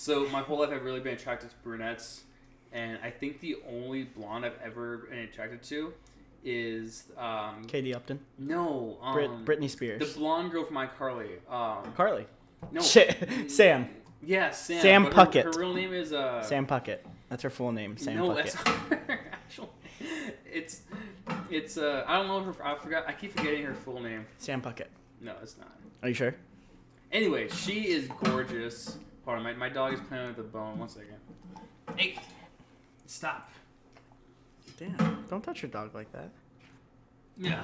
So my whole life I've really been attracted to brunettes, and I think the only blonde I've ever been attracted to is Katie Upton. No, Britney Spears. the blonde girl from iCarly. Carly. No, Sam. Yeah, Sam. Sam but Puckett. Her real name is Sam Puckett. That's her full name. Sam no, Puckett. that's not her actual. It's I don't know her. I forgot. I keep forgetting her full name. Sam Puckett. No, it's not. Are you sure? Anyway, she is gorgeous. Hold on, my dog is playing with the bone. 1 second. Hey, stop. Damn, don't touch your dog like that. Yeah.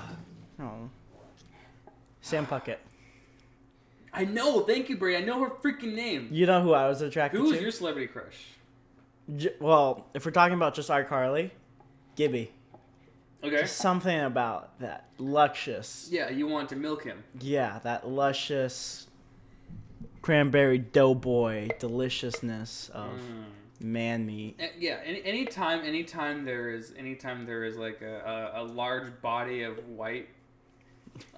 Oh. Sam Puckett. I know. Thank you, Brady. I know her freaking name. You know who I was attracted Who to? is your celebrity crush? Well, if we're talking about just iCarly, Gibby. Okay. Just something about that luscious. Yeah, you want to milk him. Yeah, that luscious cranberry doughboy deliciousness of man meat. Yeah, anytime there is like a large body of white,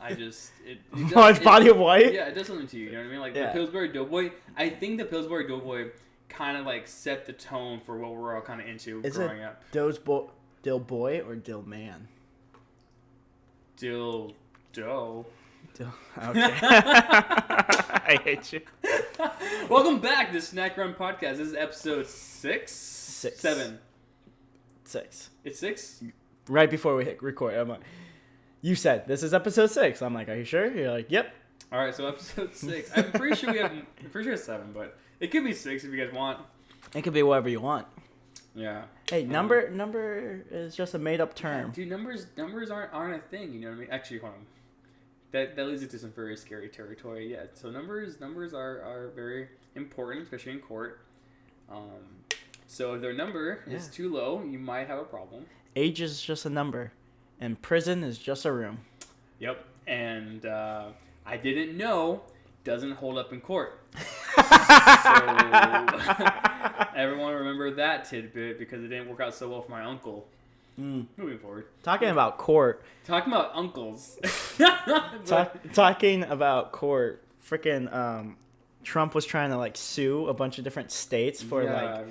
I just large body of white. Yeah, it does something to you. You know what I mean? Like yeah. The Pillsbury Doughboy. I think the Pillsbury Doughboy kind of like set the tone for what we're all kind of into growing up. Dill boy or dill man? Dill dough. Okay. I hate you. Welcome back to Snack Run Podcast. This is episode 6? 7. 6. It's 6? Right before we hit record, I'm like, you said this is episode 6. I'm like, are you sure? You're like, yep. All right, so episode 6. I'm pretty sure it's 7, but it could be 6 if you guys want. It could be whatever you want. Yeah. Hey, number is just a made up term. Dude, numbers aren't a thing. You know what I mean? Actually, hold on. That leads into some very scary territory. Yeah. So numbers are very important, especially in court. So if their number is too low, you might have a problem. Age is just a number, and prison is just a room. Yep. And I didn't know doesn't hold up in court. So everyone remember that tidbit because it didn't work out so well for my uncle. Moving forward. Talking about court. Talking about uncles. Talking about court. Freaking Trump was trying to like sue a bunch of different states for like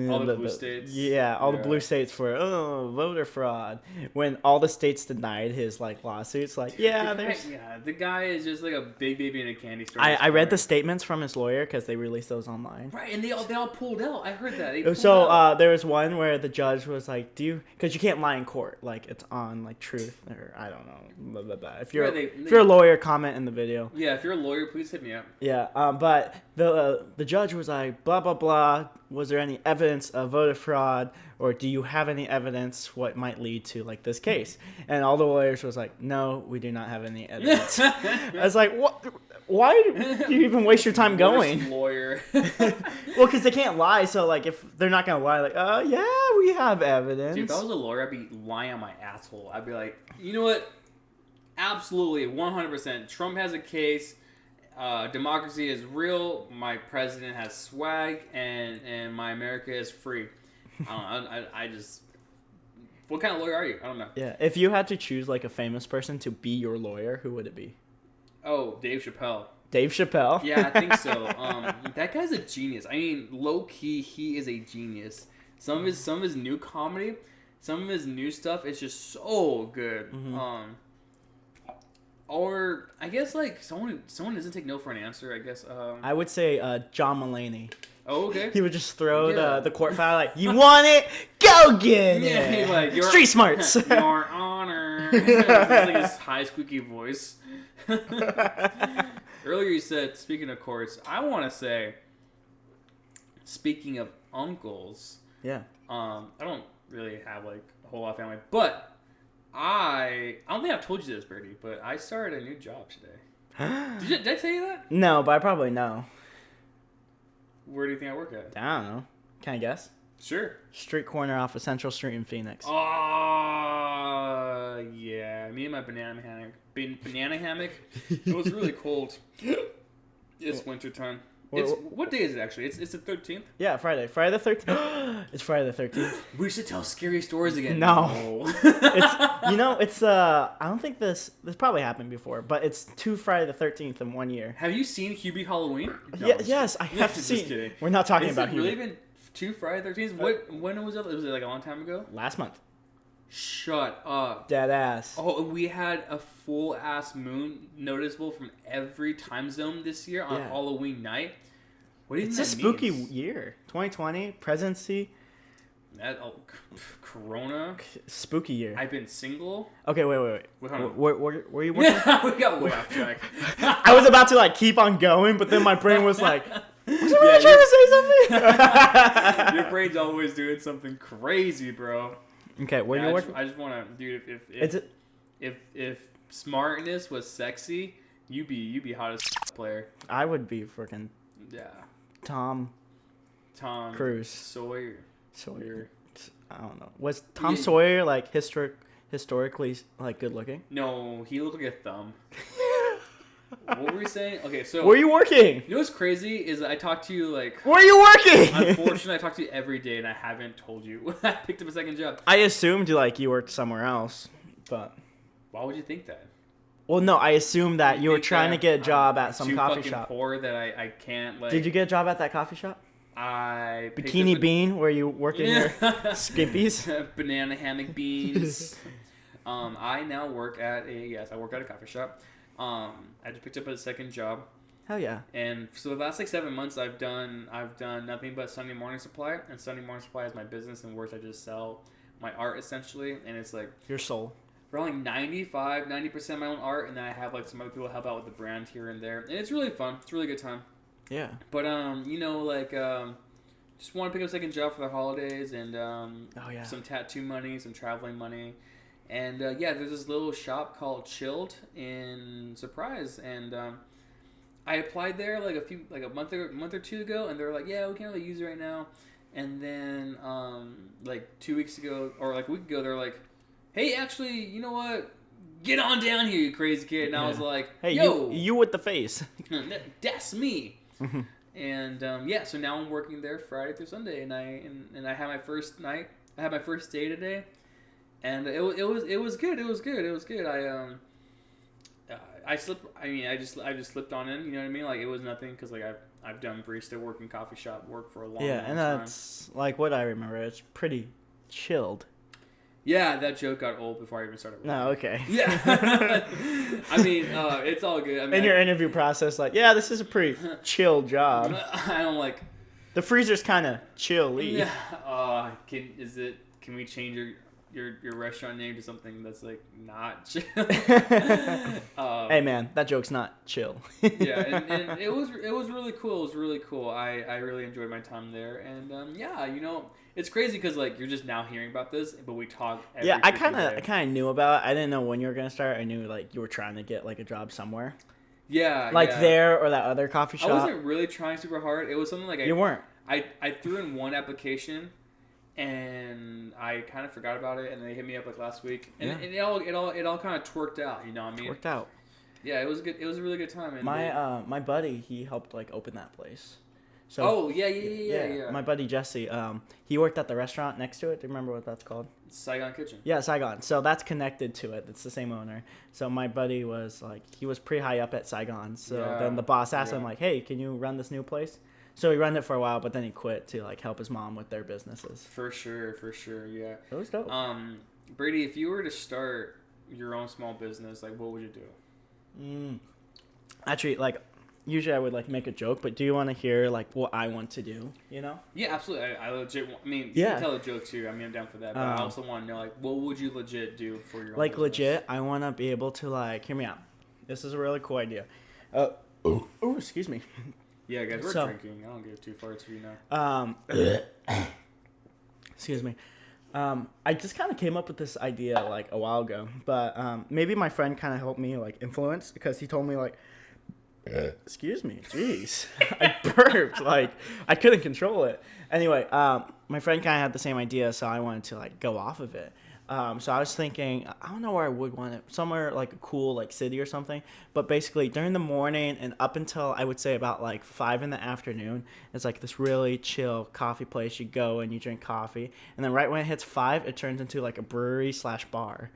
all the blue states. Yeah, all the blue states for voter fraud. When all the states denied his like lawsuits, like the guy is just like a big baby in a candy store. I read the statements from his lawyer because they released those online. Right, and they all pulled out. I heard that. There was one where the judge was like, because you can't lie in court, like it's on like Truth or I don't know, blah, blah, blah. If you're a lawyer, comment in the video. Yeah, if you're a lawyer, please hit me up. Yeah, but the judge was like, blah blah blah. Was there any evidence of voter fraud, or do you have any evidence what might lead to like this case? And all the lawyers was like, no, we do not have any evidence. I was like, what? Why do you even waste your time going? Lawyer. Well, because they can't lie. So like, if they're not gonna lie, like, yeah, we have evidence. Dude, if I was a lawyer, I'd be lying on my asshole. I'd be like, you know what? Absolutely, 100%. Trump has a case. Democracy is real. My president has swag, and my America is free. I just. What kind of lawyer are you? I don't know. Yeah, if you had to choose like a famous person to be your lawyer, who would it be? Oh, Dave Chappelle. Dave Chappelle? Yeah, I think so. That guy's a genius. I mean, low key, he is a genius. Some of his new comedy, some of his new stuff is just so good. Mm-hmm. Or I guess like someone doesn't take no for an answer. I guess. I would say John Mulaney. Oh, okay. He would just throw the court file like, you want it? Go get it! Yeah, like, Street smarts! Your Honor! It's like his high squeaky voice. Earlier you said, speaking of courts, I want to say, speaking of uncles, yeah. I don't really have like a whole lot of family, but I don't think I've told you this, Birdie, but I started a new job today. Did I tell you that? No, but I probably know. Where do you think I work at? I don't know. Can I guess? Sure. Street corner off of Central Street in Phoenix. Yeah. Me and my banana hammock. It was really cold. It's wintertime. What day is it actually? It's the 13th. Yeah, Friday the 13th. It's Friday the 13th. We should tell scary stories again. No. It's I don't think this probably happened before, but it's 2 Friday the 13th in 1 year. Have you seen Hubie Halloween? No, Yes, I have just seen. kidding. We're not talking Has about it really Hubie. been 2 Friday 13th? When was it? Was it like a long time ago? Last month. Shut up. Dead ass. Oh, we had a full ass moon noticeable from every time zone this year on Halloween night. What do you think It's a that spooky means? year. 2020, presidency. Corona. Spooky year. I've been single. Okay, wait. Wait, hold on. Were you working? We got way off track. I was about to like keep on going, but then my brain was like, was I Yeah, trying to say something? Your brain's always doing something crazy, bro. Okay, where you working? I just want to, dude. If smartness was sexy, you be hottest player. I would be freaking Yeah. Tom Cruise. Sawyer. I don't know. Was Tom Sawyer like historically like good looking? No, he looked like a thumb. What were we saying? Okay, so Where are you working? you know what's crazy is I talk to you like. Where are you working? Unfortunately, I talk to you every day, and I haven't told you. I picked up a second job. I assumed like you worked somewhere else, but Why would you think that? well, no, I assumed that you were think trying to that get a job I'm at some too coffee fucking shop. Poor that I can't like. Did you get a job at that coffee shop? I picked Bikini up a- Bean, where you work in your skimpies? banana hammock beans. I now work at I work at a coffee shop. I just picked up a second job, Hell yeah. and for the last like 7 months, I've done nothing but Sunday Morning Supply, and Sunday Morning Supply is my business in which I just sell my art essentially, and it's like Your soul. around like 90% of my own art, and then I have like some other people help out with the brand here and there, and it's really fun. It's a really good time. Yeah. But just want to pick up a second job for the holidays, and some tattoo money, some traveling money. And there's this little shop called Chilled in Surprise, and I applied there like a month or two ago, and they were like, yeah, we can't really use it right now. And then like 2 weeks ago or like a week ago, they're like, hey, actually, you know what? Get on down here, you crazy kid. And I was like, hey, yo, you with the face. that's me. And so now I'm working there Friday through Sunday, and I had my first night. I had my first day today. And it was good. It was good. I slipped. I mean, I just slipped on in. You know what I mean? Like it was nothing because like I've done barista work and coffee shop work for a long Yeah, and time. that's like what I remember. It's pretty chilled. Yeah, that joke got old before I even started working. No, okay. Yeah. I mean, it's all good. I mean, In your interview process, like, yeah, this is a pretty chill job. I don't like. The freezer's kind of chilly. Yeah. Can we change your restaurant name to something that's like not chill? Hey man, that joke's not chill. Yeah, and it was really cool. It was really cool. I really enjoyed my time there, and it's crazy because like you're just now hearing about this, but we talk. I kind of knew about it. I didn't know when you were gonna start. I knew like you were trying to get like a job somewhere. Yeah, like there or that other coffee shop. I wasn't really trying super hard. It was something like you weren't. I threw in one application, and I kind of forgot about it, and they hit me up like last week, and it all kind of twerked out. You know what I mean? Worked out. Yeah, it was good. It was a really good time. And my buddy, he helped like open that place. So yeah. My buddy Jesse, he worked at the restaurant next to it. Do you remember what that's called? Saigon Kitchen. Yeah, Saigon. So that's connected to it. It's the same owner. So my buddy was like, he was pretty high up at Saigon. So then the boss asked him like, hey, can you run this new place? So he ran it for a while, but then he quit to like help his mom with their businesses. For sure, yeah. It was dope. Brady, if you were to start your own small business, like what would you do? Actually, like usually I would like make a joke, but do you want to hear like what I want to do? You know? Yeah, absolutely. I legit. I mean, you can tell a joke too. I mean, I'm down for that. But I also want to know like what would you legit do for your own like business? legit? I want to be able to like hear me out. This is a really cool idea. Oh, excuse me. Yeah, guys, we're drinking. I don't give two farts for you now. Excuse me. I just kind of came up with this idea like a while ago, but maybe my friend kind of helped me like influence because he told me like, excuse me, jeez, I burped, like I couldn't control it. Anyway, my friend kind of had the same idea, so I wanted to like go off of it. So I was thinking, I don't know where I would want it. Somewhere like a cool like city or something. But basically during the morning and up until I would say about like 5 in the afternoon, it's like this really chill coffee place. You go and you drink coffee, and then right when it hits 5, it turns into like a brewery slash bar.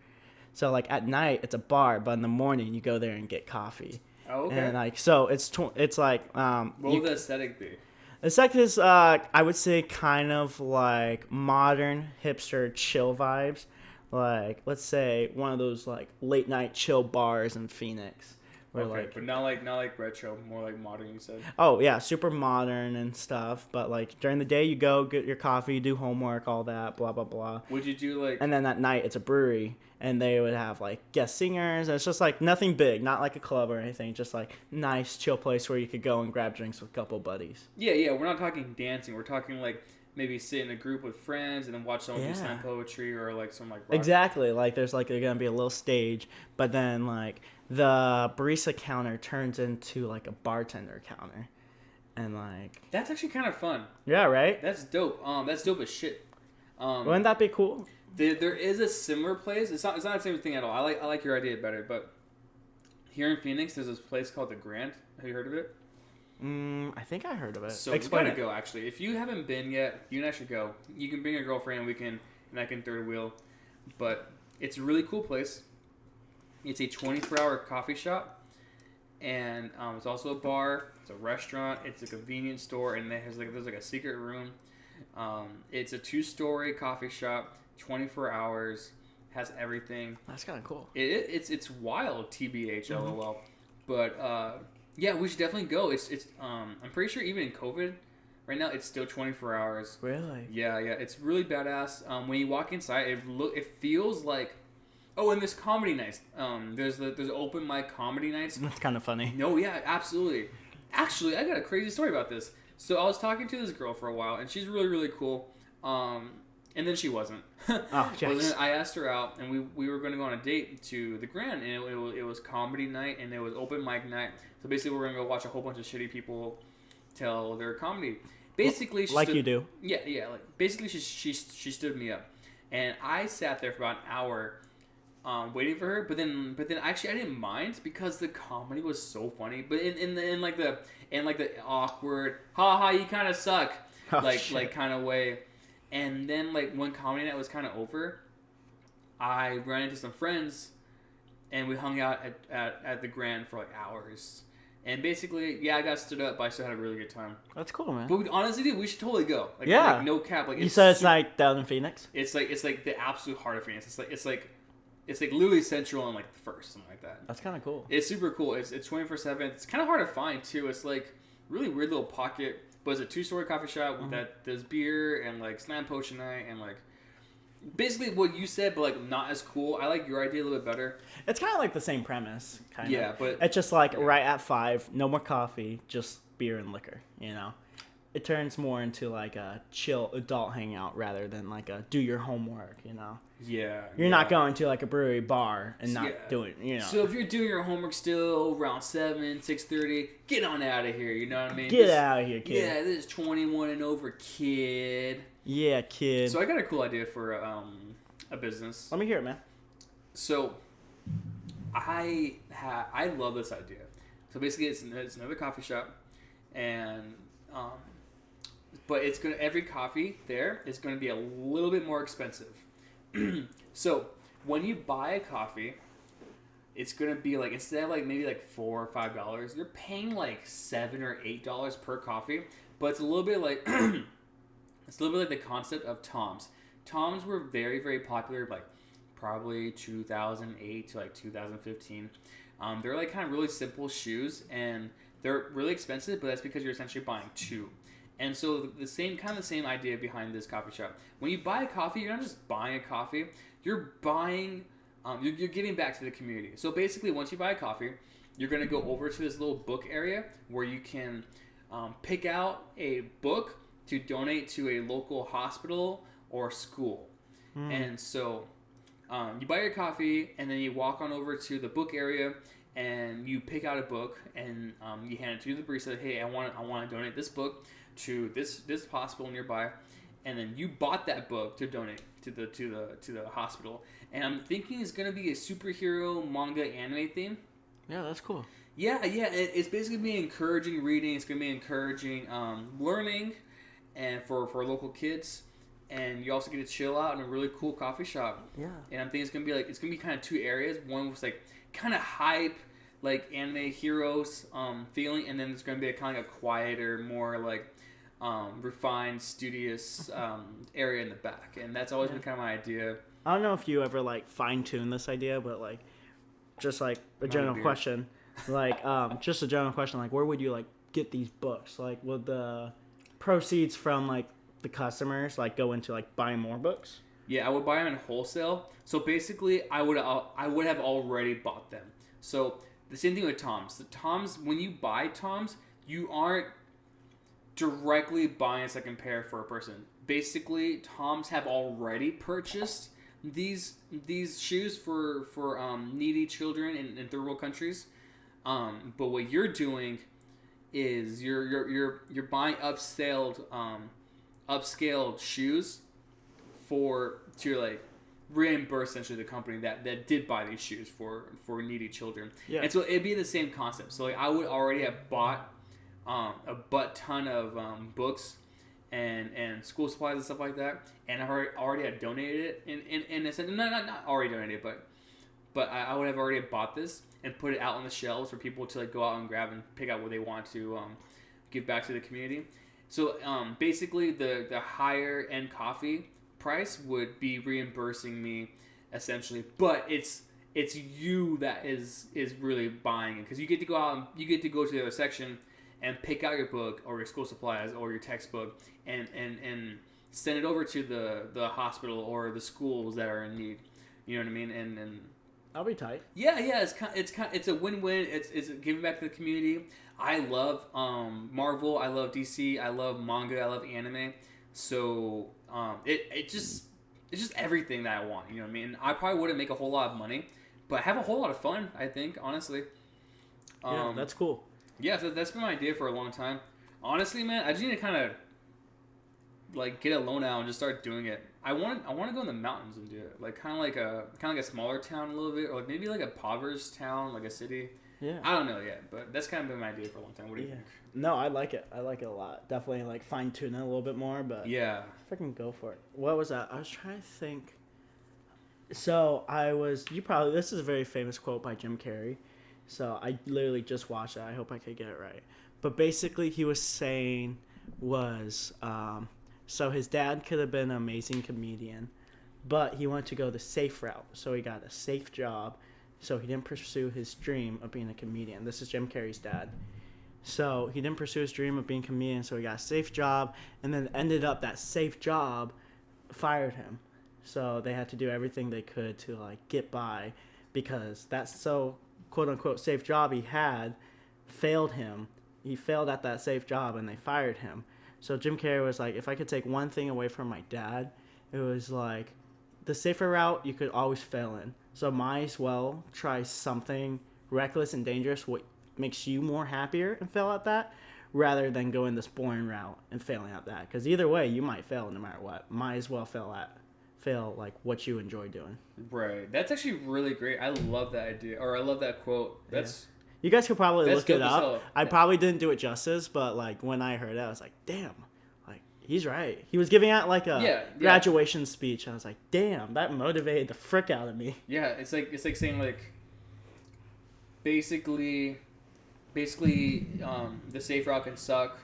So like at night it's a bar, but in the morning you go there and get coffee. Oh, okay. And like so it's like What would the aesthetic be? the second is I would say kind of like modern hipster chill vibes. Like let's say one of those like late night chill bars in Phoenix. Where Okay, like but not like retro, more like modern. You said. oh yeah, super modern and stuff. But like during the day you go get your coffee, do homework, all that, blah blah blah. Would you do like? And then at night it's a brewery, and they would have like guest singers. And it's just like nothing big, not like a club or anything. Just like nice chill place where you could go and grab drinks with a couple buddies. Yeah. We're not talking dancing. We're talking like maybe sit in a group with friends and then watch someone do slam poetry or like some like rock. Exactly. Like there's gonna be a little stage, but then like the barista counter turns into like a bartender counter, and like That's actually kind of fun. yeah, right. That's dope. That's dope as shit. Wouldn't that be cool? There is a similar place. It's not the same thing at all. I like your idea better, but here in Phoenix, there's this place called the Grand. Have you heard of it? I think I heard of it. So Explain you it. gotta go. Actually, if you haven't been yet, you and I should go. You can bring your girlfriend. And I can third wheel. But it's a really cool place. It's a 24-hour coffee shop, and it's also a bar. It's a restaurant. It's a convenience store, and there's like a secret room. It's a 2-story coffee shop, 24 hours, has everything. That's kind of cool. It's wild, TBH, LOL. But yeah, we should definitely go. It's I'm pretty sure even in COVID, right now it's still 24 hours. Really? Yeah, it's really badass. When you walk inside, it feels like. Oh, and there's comedy nights. There's open mic comedy nights. That's kind of funny. No, yeah, absolutely. Actually, I got a crazy story about this. So I was talking to this girl for a while, and she's really, really cool. And then she wasn't. Oh, yes. I asked her out, and we were going to go on a date to the Grand, and it was comedy night, and it was open mic night. So basically, we're going to go watch a whole bunch of shitty people tell their comedy. Basically, she like stood, you do. Yeah. Like basically, she stood me up, and I sat there for about an hour. Waiting for her, but then actually I didn't mind because the comedy was so funny. But in like the awkward, haha, you kind of suck, like kind of way. And then like when comedy night was kind of over, I ran into some friends, and we hung out at the Grand for like hours. And basically, yeah, I got stood up, but I still had a really good time. That's cool, man. But honestly, dude, we should totally go. Like, yeah, like, no cap. Like you said it's like down in Phoenix. It's like the absolute heart of Phoenix. It's like literally central and like the first, something like that. That's kind of cool. It's super cool. It's 24/7. It's kind of hard to find too. It's like really weird little pocket, but it's a 2-story coffee shop that does beer and like slam potion night and like basically what you said, but like not as cool. I like your idea a little bit better. It's kind of like the same premise. Yeah, but it's just like right at 5, no more coffee, just beer and liquor. You know, it turns more into like a chill adult hangout rather than like a do your homework. You know. Yeah. You're not going to like a brewery bar and not doing, you know. So if you're doing your homework still around 6:30, get on out of here, you know what I mean? Get out of here, kid. Yeah, this is 21 and over, kid. Yeah, kid. So I got a cool idea for a business. Let me hear it, man. So I love this idea. So basically it's another coffee shop, and but it's gonna every coffee there is gonna be a little bit more expensive. So when you buy a coffee, it's gonna be like instead of like maybe like $4 or $5, you're paying like $7 or $8 per coffee. But it's a little bit like it's a little bit like the concept of Toms. Toms were very, very popular like probably 2008 to like 2015. They're like kind of really simple shoes, and they're really expensive, but that's because you're essentially buying 2. And so the same idea behind this coffee shop. When you buy a coffee, you're not just buying a coffee. You're buying, you're giving back to the community. So basically, once you buy a coffee, you're going to go over to this little book area where you can pick out a book to donate to a local hospital or school. And so you buy your coffee, and then you walk on over to the book area, and you pick out a book, and you hand it to the barista. Hey, I want to donate this book to this hospital nearby. and then you bought that book to donate to the hospital. And I'm thinking it's gonna be a superhero manga anime theme. Yeah, that's cool. Yeah. It's basically gonna be encouraging reading. It's gonna be encouraging learning, and for local kids. And you also get to chill out in a really cool coffee shop. Yeah. And I'm thinking it's gonna be kind of two areas. One was like kind of hype, like anime heroes feeling, and then there's gonna be a kind of a quieter, more like refined, studious area in the back. And that's always been kind of my idea. I don't know if you ever like fine tune this idea, but like just like a general question, like just a general question, like where would you like get these books? Like would the proceeds from like the customers like go into like buying more books? Yeah, I would buy them in wholesale. So basically, I would have already bought them. So the same thing with Toms. The Toms, when you buy Toms, you aren't directly buying a second pair for a person. Basically, Toms have already purchased these shoes for needy children in third world countries. But what you're doing is you're buying upscaled shoes to like reimburse essentially the company that did buy these shoes for needy children. Yeah. And so it'd be the same concept. So like I would already have bought a butt ton of books and school supplies and stuff like that, and I already had donated it in a sense. Not already donated, but I would have already bought this and put it out on the shelves for people to like go out and grab and pick out what they want to give back to the community. So basically, the higher end coffee price would be reimbursing me essentially, but it's you that is really buying it, because you get to go out and you get to go to the other section and pick out your book or your school supplies or your textbook and send it over to the hospital or the schools that are in need. You know what I mean? And I'll be tight. Yeah. It's a win-win. It's giving back to the community. I love Marvel. I love DC. I love manga. I love anime. So it's just everything that I want. You know what I mean? I probably wouldn't make a whole lot of money, but I have a whole lot of fun, I think, honestly. Yeah, that's cool. Yeah, so that's been my idea for a long time. Honestly, man, I just need to kind of like get a loan out and just start doing it. I want to go in the mountains and do it, like kind of like a smaller town a little bit, or like maybe like a impoverished town, like a city. Yeah. I don't know yet, but that's kind of been my idea for a long time. What do you think? No, I like it. I like it a lot. Definitely like fine tune it a little bit more, but yeah, freaking go for it. What was that? I was trying to think. So this is a very famous quote by Jim Carrey. So I literally just watched it. I hope I could get it right. But basically he was saying so his dad could have been an amazing comedian, but he wanted to go the safe route. So he got a safe job. So he didn't pursue his dream of being a comedian. This is Jim Carrey's dad. So he didn't pursue his dream of being a comedian, so he got a safe job, and then ended up that safe job fired him. So they had to do everything they could to like get by, because that's so quote unquote safe job he had failed him. He failed at that safe job and they fired him. So Jim Carrey was like, if I could take one thing away from my dad, it was like the safer route you could always fail in. So might as well try something reckless and dangerous, what makes you more happier, and fail at that, rather than going this boring route and failing at that. Because either way, you might fail no matter what. Might as well fail like what you enjoy doing. Right. That's actually really great. I love that idea, or I love that quote. That's You guys could probably look it up. I Yeah. probably didn't do it justice, but like when I heard it, I was like, damn, like he's right. He was giving out like a graduation speech. I was like, damn, that motivated the frick out of me. Yeah, it's like saying like basically the safe route can suck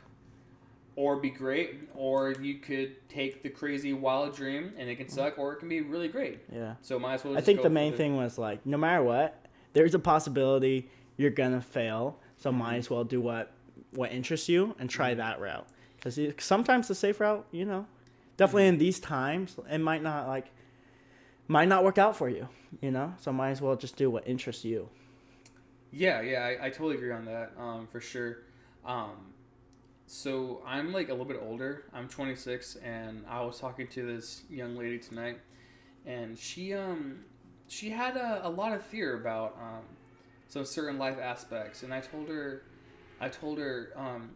or be great, or you could take the crazy wild dream and it can suck, or it can be really great. Yeah. So might as well I think the main thing was like, no matter what, there's a possibility you're gonna fail, so might as well do what interests you and try that route. Because sometimes the safe route, definitely in these times, it might not work out for you, So might as well just do what interests you. Yeah, I totally agree on that, for sure. So I'm like a little bit older. I'm 26, and I was talking to this young lady tonight, and she had a lot of fear about some certain life aspects, and I told her I told her,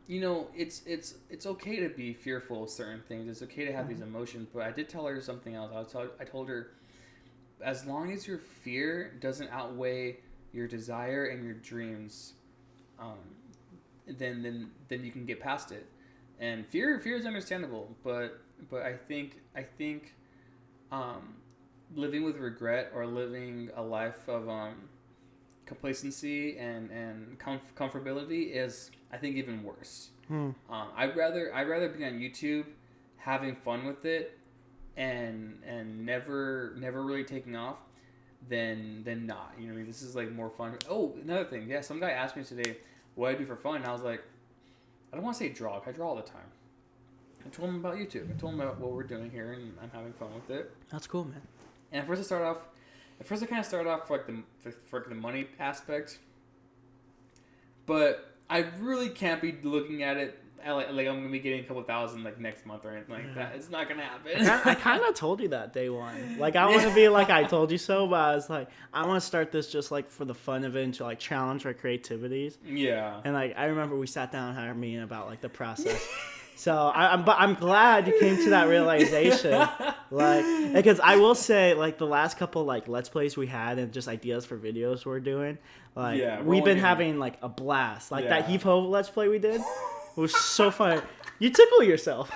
you know, it's okay to be fearful of certain things. It's okay to have these emotions. But I did tell her something else. I told her, as long as your fear doesn't outweigh your desire and your dreams, then you can get past it. And fear is understandable, but I think living with regret or living a life of complacency and comfortability is, I think, even worse. I'd rather be on YouTube having fun with it and never really taking off than not. You know what I mean? This is like more fun. Oh, another thing. Yeah, some guy asked me today what I do for fun, and I was like, I don't want to say draw. I draw all the time. I told him about YouTube. I told him about what we're doing here, and I'm having fun with it. That's cool, man. And at first I kind of started off for the money aspect, but I really can't be looking at it like I'm gonna be getting a couple thousand like next month or anything like that. It's not gonna happen. I kind of told you that day one. Like, I want to be like, I told you so, but I was like, I want to start this just like for the fun of it and to like challenge our creativities. Yeah. And like, I remember we sat down and had a meeting about like the process. So I'm glad you came to that realization, like, because I will say, like, the last couple like Let's Plays we had and just ideas for videos we're doing, like, we've been having like a blast. Like that Heave Ho Let's Play we did was so fun. You tickle yourself.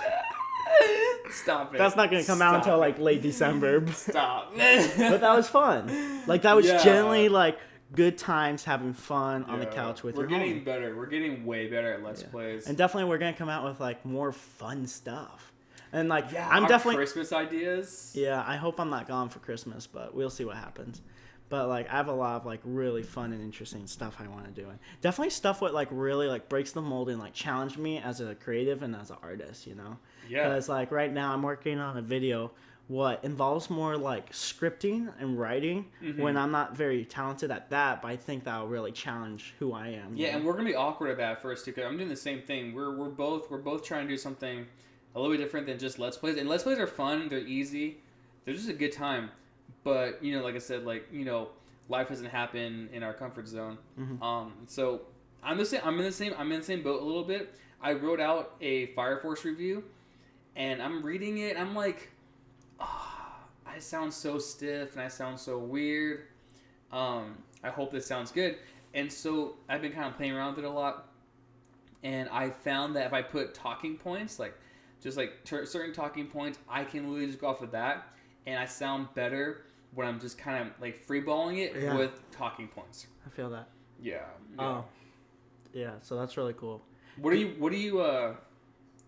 Stop it. That's not gonna come out until like late December. Stop. But that was fun. Like, that was generally like good times having fun on the couch with your homie. We're getting better. We're getting way better at Let's Plays. And definitely we're going to come out with like more fun stuff. And like, I'm definitely Christmas ideas. Yeah, I hope I'm not gone for Christmas, but we'll see what happens. But like, I have a lot of like really fun and interesting stuff I want to do. And definitely stuff what like really like breaks the mold and like challenge me as a creative and as an artist, you know? Yeah. Because like right now I'm working on a video what involves more like scripting and writing when I'm not very talented at that, but I think that'll really challenge who I am. Yeah, and we're gonna be awkward at that at first too, because I'm doing the same thing. We're both trying to do something a little bit different than just Let's Plays. And Let's Plays are fun, they're easy, they're just a good time. But, you know, like I said, like, you know, life doesn't happen in our comfort zone. So I'm in the same boat a little bit. I wrote out a Fire Force review, and I'm reading it, I'm like, I sound so stiff and I sound so weird. I hope this sounds good. And so I've been kind of playing around with it a lot. And I found that if I put talking points, like just like certain talking points, I can literally just go off of that. And I sound better when I'm just kind of like freeballing it with talking points. I feel that. Yeah. Oh. Yeah, so that's really cool. What are you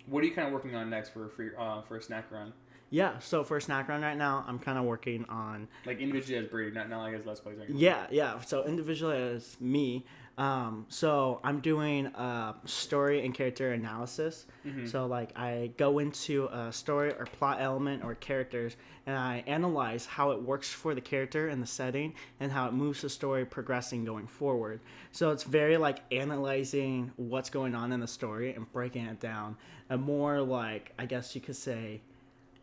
kind of working on next for a snack run? Yeah, so for a snack run right now, I'm kind of working on... Like individually as Brady, not like as Let's Plays. Yeah. So individually as me. So I'm doing story and character analysis. So like I go into a story or plot element or characters, and I analyze how it works for the character and the setting and how it moves the story progressing going forward. So it's very like analyzing what's going on in the story and breaking it down. A more like, I guess you could say,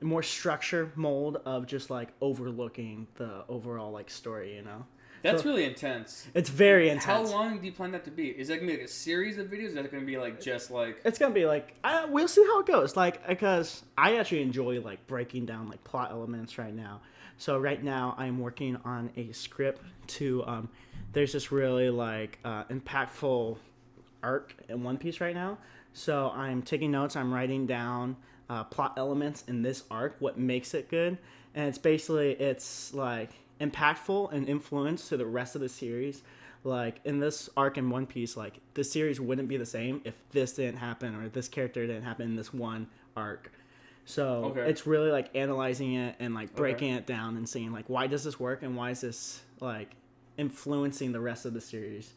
more structure mold of just like overlooking the overall like story, you know. That's really intense. It's very intense. How long do you plan that to be? Is that gonna be like a series of videos? Is that gonna be like just like? It's gonna be like we'll see how it goes. Like, because I actually enjoy like breaking down like plot elements right now. So right now I'm working on a script to there's this really like impactful arc in One Piece right now. So I'm taking notes. I'm writing down plot elements in this arc, what makes it good, and it's like impactful and influence to the rest of the series. Like in this arc in One Piece, like the series wouldn't be the same if this didn't happen or this character didn't happen in this one arc. So it's really like analyzing it and like breaking it down and seeing like, why does this work and why is this like influencing the rest of the series.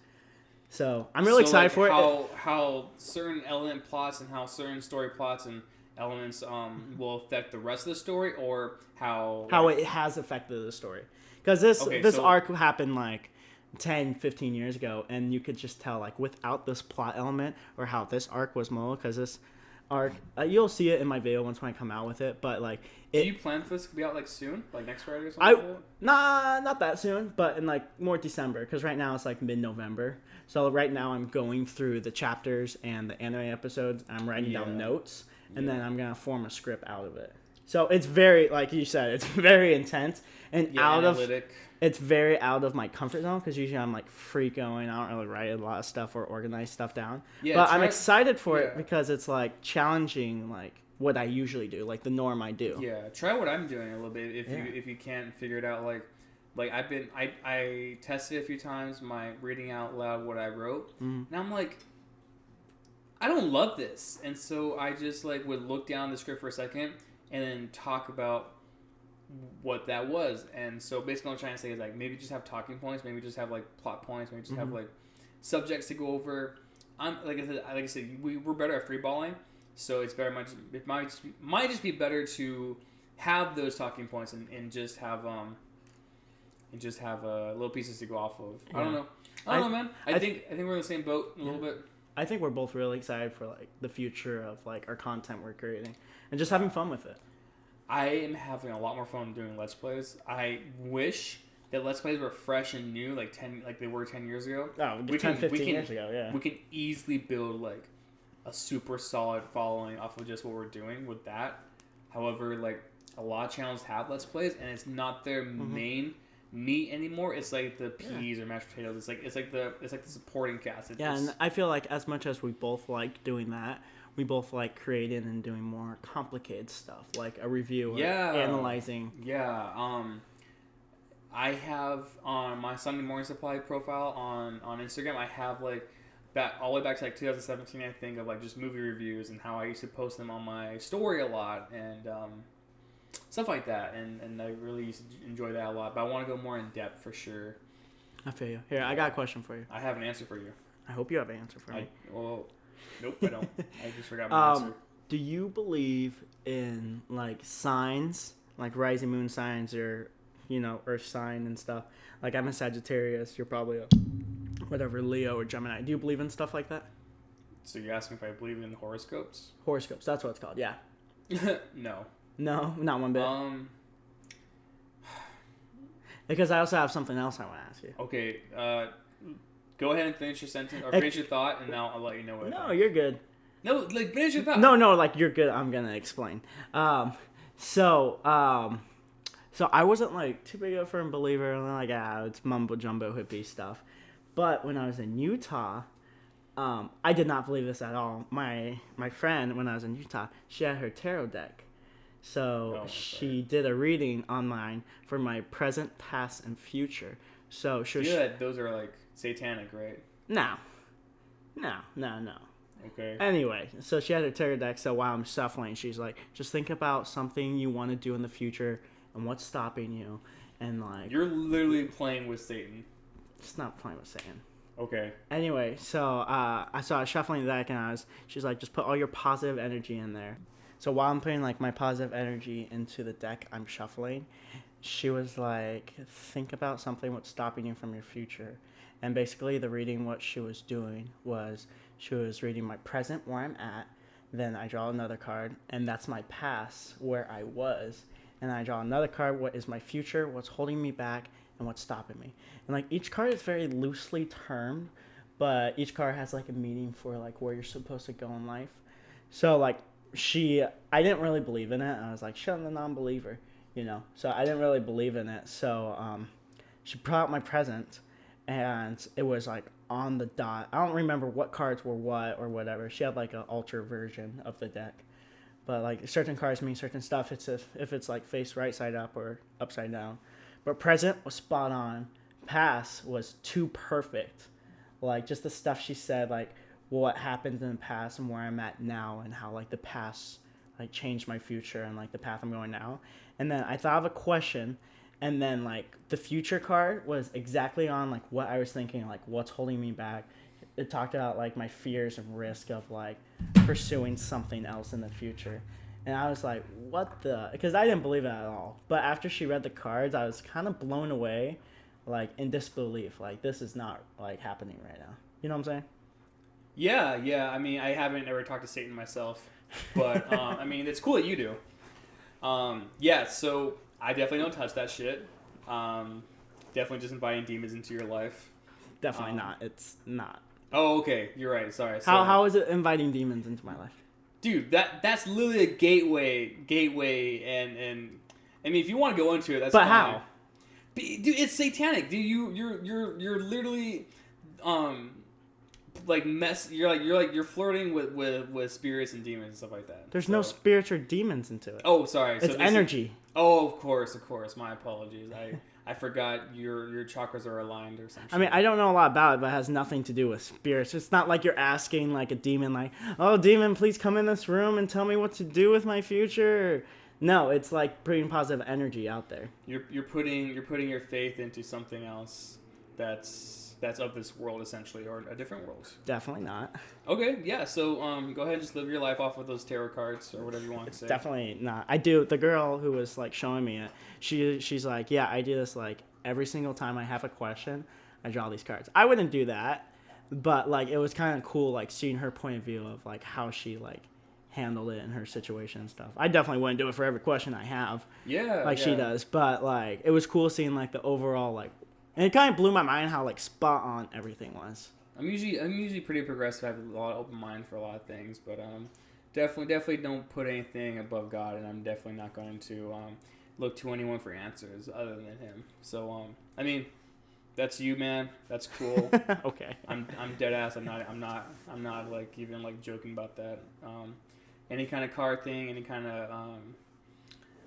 So I'm really excited for it. How certain element plots and how certain story plots and elements will affect the rest of the story, or how it has affected the story, because this arc happened like 10-15 years ago, and you could just tell like without this plot element or how this arc was molded, because this arc. You'll see it in my video once when I come out with it, but like Do it. you plan for this to be out like soon, like next Friday or something? Like Not that soon, but in like more December, because right now it's like mid-November. So right now I'm going through the chapters and the anime episodes. I'm writing down notes, and then I'm gonna form a script out of it. So it's very, like you said, it's very intense and it's very out of my comfort zone, because usually I'm like free going. I don't really write a lot of stuff or organize stuff down. Yeah, but I'm excited for it because it's like challenging like what I usually do, like the norm I do. Yeah, try what I'm doing a little bit if you can't figure it out. Like I tested a few times my reading out loud what I wrote, and I'm like, I don't love this, and so I just like would look down the script for a second and then talk about what that was. And so basically what I'm trying to say is like maybe just have talking points, maybe just have like plot points, maybe just have like subjects to go over. Like I said, we're better at freeballing, so it might just be better to have those talking points and just have little pieces to go off of. Yeah. I don't know, man. I think we're in the same boat a little bit. I think we're both really excited for like the future of like our content we're creating and just having fun with it. I am having a lot more fun doing Let's Plays. I wish that Let's Plays were fresh and new, like they were 10 years ago. Oh, 15 years ago, yeah. We can easily build like a super solid following off of just what we're doing with that. However, like a lot of channels have Let's Plays, and it's not their main meat anymore. It's like the peas or mashed potatoes. It's like the supporting cast. And I feel like as much as we both like doing that, we both like creating and doing more complicated stuff, like a review or analyzing. Yeah. I have on my Sunday Morning Supply profile on Instagram, I have like that all the way back to like 2017, I think, of like just movie reviews and how I used to post them on my story a lot and stuff like that. And I really used to enjoy that a lot. But I want to go more in depth for sure. I feel you. Here, I got a question for you. I have an answer for you. I hope you have an answer for me. Nope, I don't. I just forgot my answer. Do you believe in like signs, like rising moon signs or, earth sign and stuff? Like I'm a Sagittarius, you're probably a Leo or Gemini. Do you believe in stuff like that? So you're asking if I believe in horoscopes? Horoscopes, that's what it's called, yeah. No. No, not one bit. Because I also have something else I want to ask you. Okay, go ahead and finish your sentence, or finish your thought, and now I'll let you know what. No, you're good. No, like finish your thought. No, like you're good. I'm gonna explain. So I wasn't like too big of a firm believer. I'm like, it's mumbo jumbo hippie stuff. But when I was in Utah, I did not believe this at all. My friend, when I was in Utah, she had her tarot deck. So she did a reading online for my present, past, and future. So she was. Those are like satanic, right? No. Okay. Anyway, so she had her tarot deck. So while I'm shuffling, she's like, just think about something you want to do in the future and what's stopping you. And like. You're literally playing with Satan. It's not playing with Satan. Okay. Anyway, so I was shuffling the deck and she's like, just put all your positive energy in there. So while I'm putting like my positive energy into the deck I'm shuffling, she was like, think about something what's stopping you from your future. And basically the reading, what she was doing was she was reading my present where I'm at, then I draw another card, and that's my past where I was. And I draw another card, what is my future, what's holding me back, and what's stopping me. And like each card is very loosely termed, but each card has like a meaning for like where you're supposed to go in life. So like I didn't really believe in it. I was like, shut up, the non-believer, So I didn't really believe in it. So she brought out my present, and it was like on the dot. I don't remember what cards were what or whatever. She had like an ultra version of the deck, but like certain cards mean certain stuff. It's if it's like face right side up or upside down. But present was spot on. Past was too perfect. Like just the stuff she said, like what happened in the past and where I'm at now, and how like the past like changed my future and like the path I'm going now. And then I thought of a question, and then like the future card was exactly on like what I was thinking, like what's holding me back. It talked about like my fears and risk of like pursuing something else in the future. And I was like, what the? Because I didn't believe it at all. But after she read the cards, I was kind of blown away, like in disbelief. Like this is not like happening right now. You know what I'm saying? Yeah. I mean, I haven't ever talked to Satan myself. But I mean, it's cool that you do. Yeah, so I definitely don't touch that shit. Definitely just inviting demons into your life. Definitely not. It's not. Oh, okay. You're right. Sorry. How is it inviting demons into my life? Dude, that's literally a gateway, and I mean, if you want to go into it, that's but fine. how? Dude, it's satanic. Dude, you're literally, like you're flirting with spirits and demons and stuff like that. There's no spirits or demons into it. Oh, sorry. It's energy. Of course. My apologies. I forgot your chakras are aligned or something. I mean, I don't know a lot about it, but it has nothing to do with spirits. It's not like you're asking like a demon, like, "Oh, demon, please come in this room and tell me what to do with my future." No, it's like putting positive energy out there. You're putting your faith into something else that's of this world essentially, or a different world. Definitely not. Okay, yeah. So go ahead and just live your life off of those tarot cards or whatever you want to say. Definitely not. I do. The girl who was like showing me it, she's like, yeah, I do this like every single time I have a question, I draw these cards. I wouldn't do that, but like it was kind of cool like seeing her point of view of like how she like handled it in her situation and stuff. I definitely wouldn't do it for every question I have. Yeah. Like she does, but like it was cool seeing like the overall like, and it kind of blew my mind how like spot on everything was. I'm usually pretty progressive. I have a lot of open mind for a lot of things, but definitely don't put anything above God, and I'm definitely not going to look to anyone for answers other than Him. So I mean, that's you, man. That's cool. Okay. I'm dead ass. I'm not like even like joking about that. Any kind of card thing, any kind of